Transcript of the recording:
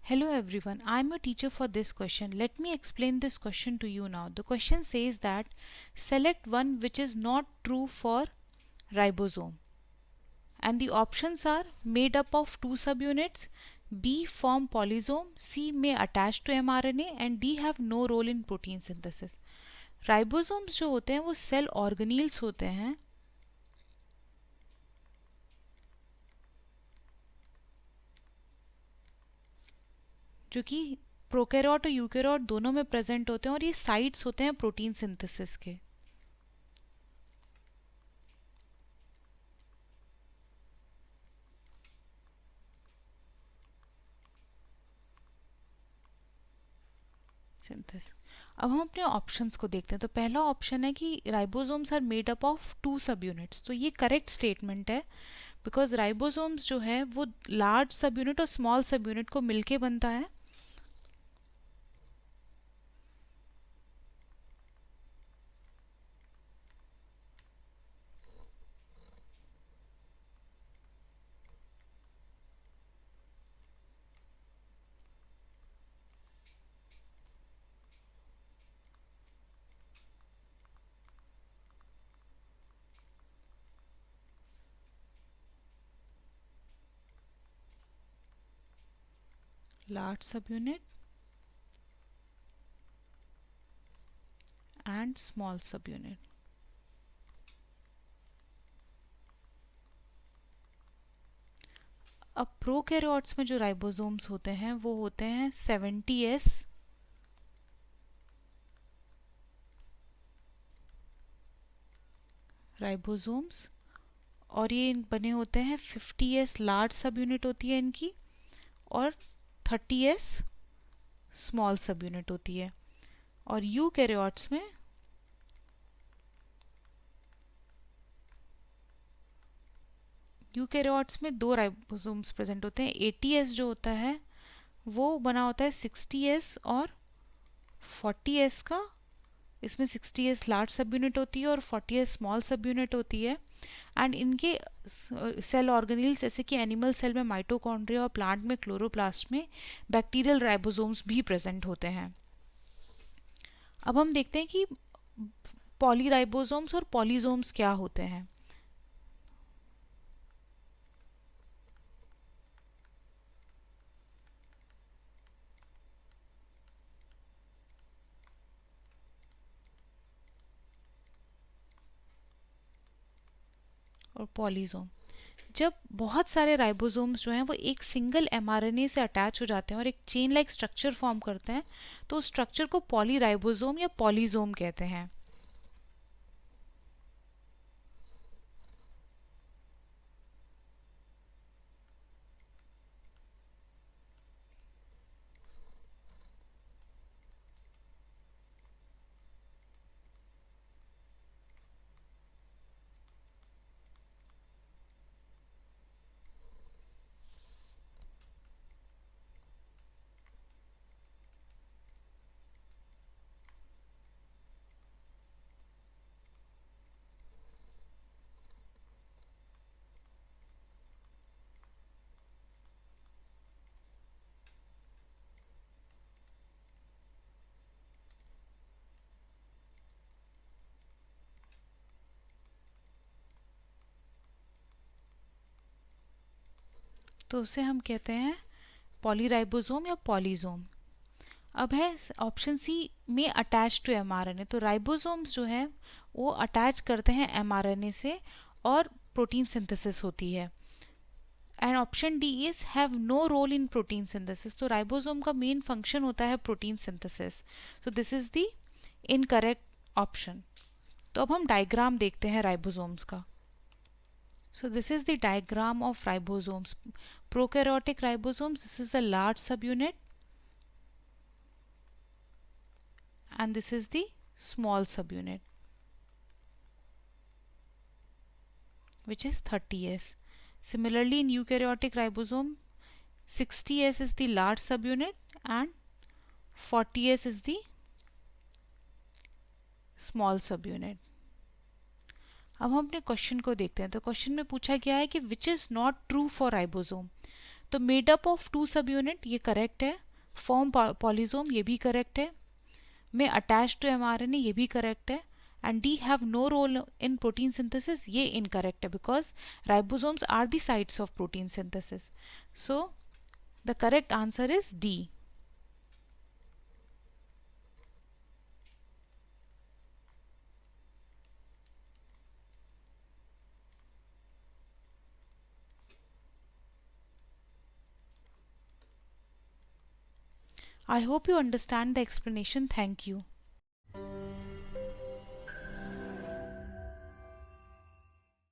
Hello everyone, I am your teacher for this question. Let me explain this question to you now. The question says that select one which is not true for ribosome. And the options are made up of two subunits, B form polysome, C may attach to mRNA and D have no role in protein synthesis. Ribosomes जो होते हैं वो cell organelles होते हैं जो कि prokaryote और eukaryote दोनों में प्रेजेंट होते हैं और ये साइट्स होते हैं प्रोटीन सिंथेसिस के. सिंथेसिस. अब हम अपने ऑप्शंस को देखते हैं. तो पहला ऑप्शन है कि ribosomes are made up of two sub units. तो ये करेक्ट स्टेटमेंट है बिकॉज राइबोसोम्स जो है वो लार्ज सब यूनिट और स्मॉल सब यूनिट को मिलके बनता है. Large subunit and small subunit. अब प्रोकैरियोट्स में जो राइबोसोम्स होते हैं वो होते हैं 70S राइबोसोम्स और ये बने होते हैं 50S लार्ज सब यूनिट होती है इनकी और 30S स्मॉल सब यूनिट होती है. और यूकैरियोट्स में दो राइबोसोम्स प्रेजेंट होते हैं. 80S जो होता है वो बना होता है 60S और 40S का. इसमें 60S लार्ज सब यूनिट होती है और 40S स्मॉल सब यूनिट होती है. एंड इनके सेल ऑर्गेनील्स जैसे कि एनिमल सेल में माइटोकॉन्ड्रिया और प्लांट में क्लोरोप्लास्ट में बैक्टीरियल राइबोसोम्स भी प्रेजेंट होते हैं. अब हम देखते हैं कि पॉलीराइबोसोम्स और पॉलीसोम्स क्या होते हैं. और पॉलीसोम जब बहुत सारे राइबोसोम्स जो हैं वो एक सिंगल एमआरएनए से अटैच हो जाते हैं और एक चेन लाइक स्ट्रक्चर फॉर्म करते हैं तो उस स्ट्रक्चर को पॉलीराइबोसोम या पॉलीसोम कहते हैं. तो उसे हम कहते हैं पॉलीराइबोसोम या पॉलीसोम. अब है ऑप्शन सी में अटैच टू एमआरएनए. तो राइबोसोम्स जो है वो अटैच करते हैं एमआरएनए से और प्रोटीन सिंथेसिस होती है. And option D is have no role in protein synthesis. तो राइबोसोम का मेन फंक्शन होता है protein synthesis. So this is the incorrect option. तो अब हम डायग्राम देखते हैं राइबोसोम्स का. So this is the diagram of ribosomes. Prokaryotic ribosomes, this is the large subunit and this is the small subunit which is 30S. Similarly in eukaryotic ribosome 60S is the large subunit and 40S is the small subunit. अब हम अपने question को देखते हैं. तो question में पूछा गया है कि which is not true for ribosome. तो मेड अप ऑफ 2 सब यूनिट ये करेक्ट है, फॉर्म पॉलीजोम ये भी करेक्ट है, में अटैच टू mRNA ये भी करेक्ट है, and D have no role in protein synthesis ये इनकरेक्ट है, because ribosomes are the sites of protein synthesis. So the correct answer is D. I hope you understand the explanation. Thank you.